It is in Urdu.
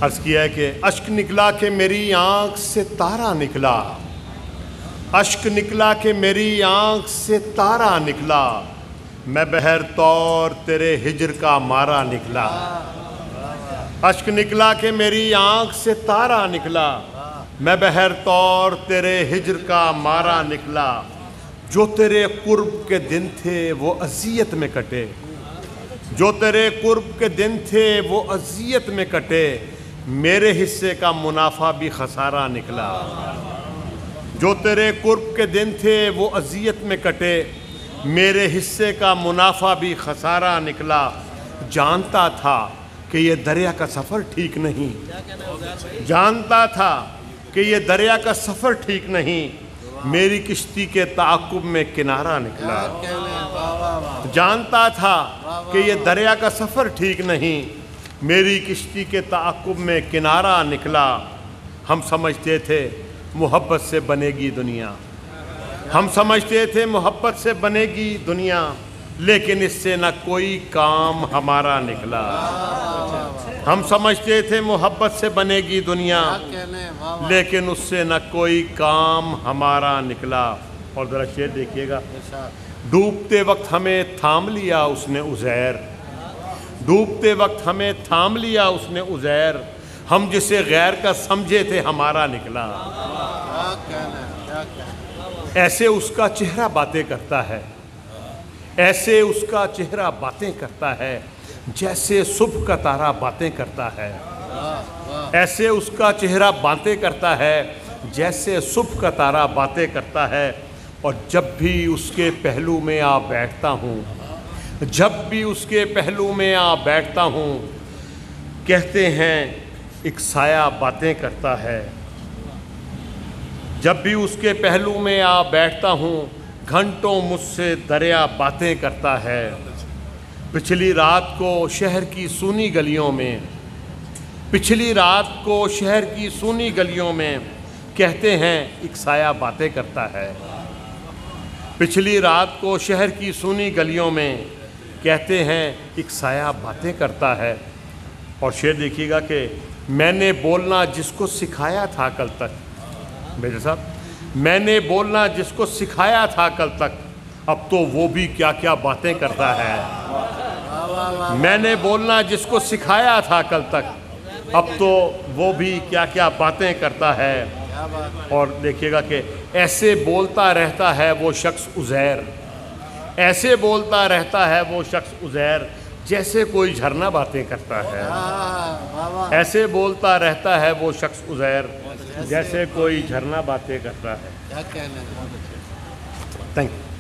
عرض کیا ہے کہ اشک نکلا کہ میری آنکھ سے تارا نکلا، اشک نکلا کہ میری آنکھ سے تارا نکلا، میں بہر طور تیرے ہجر کا مارا نکلا۔ اشک نکلا کہ میری آنکھ سے تارا نکلا، میں بہر طور تیرے ہجر کا مارا نکلا۔ جو تیرے قرب کے دن تھے وہ اذیت میں کٹے، جو تیرے قرب کے دن تھے وہ اذیت میں کٹے، میرے حصے کا منافع بھی خسارہ نکلا۔ جو تیرے قرب کے دن تھے وہ اذیت میں کٹے، میرے حصے کا منافع بھی خسارہ نکلا۔ جانتا تھا کہ یہ دریا کا سفر ٹھیک نہیں، جانتا تھا کہ یہ دریا کا سفر ٹھیک نہیں، میری کشتی کے تعاقب میں کنارہ نکلا۔ جانتا تھا کہ یہ دریا کا سفر ٹھیک نہیں، میری کشتی کے تعاقب میں کنارہ نکلا۔ ہم سمجھتے تھے محبت سے بنے گی دنیا، ہم سمجھتے تھے محبت سے بنے گی دنیا، لیکن اس سے نہ کوئی کام ہمارا نکلا۔ ہم سمجھتے تھے محبت سے بنے گی دنیا، لیکن اس سے نہ کوئی کام ہمارا نکلا۔ اور ذرا شعر دیکھیے گا۔ ڈوبتے وقت ہمیں تھام لیا اس نے عزیر، ڈوبتے وقت ہمیں تھام لیا اس نے عزیر، ہم جسے غیر کا سمجھے تھے ہمارا نکلا۔ ایسے اس کا چہرہ باتیں کرتا ہے، ایسے اس کا چہرہ باتیں کرتا ہے، جیسے صبح کا تارا باتیں کرتا ہے۔ ایسے اس کا چہرہ باتیں کرتا ہے، جیسے صبح کا تارا باتیں کرتا ہے۔ اور جب بھی اس کے پہلو میں آ بیٹھتا ہوں، جب بھی اس کے پہلو میں آ بیٹھتا ہوں، کہتے ہیں ایک سایہ باتیں کرتا ہے۔ جب بھی اس کے پہلو میں آ بیٹھتا ہوں، گھنٹوں مجھ سے دریا باتیں کرتا ہے۔ پچھلی رات کو شہر کی سونی گلیوں میں، پچھلی رات کو شہر کی سونی گلیوں میں، کہتے ہیں ایک سایہ باتیں کرتا ہے۔ پچھلی رات کو شہر کی سونی گلیوں میں، کہتے ہیں ایک سایہ باتیں کرتا ہے۔ اور شعر دیکھیے گا کہ میں نے بولنا جس کو سکھایا تھا کل تک، بیٹے صاحب، میں نے بولنا جس کو سکھایا تھا کل تک، اب تو وہ بھی کیا کیا باتیں کرتا ہے۔ میں نے بولنا جس کو سکھایا تھا کل تک، اب تو وہ بھی کیا کیا باتیں کرتا ہے۔ اور دیکھیے گا کہ ایسے بولتا رہتا ہے وہ شخص عزیر، ایسے بولتا رہتا ہے وہ شخص عزیر، جیسے کوئی جھرنا باتیں کرتا ہے۔ ایسے بولتا رہتا ہے وہ شخص عزیر، جیسے کوئی جھرنا باتیں کرتا ہے۔ Thank you.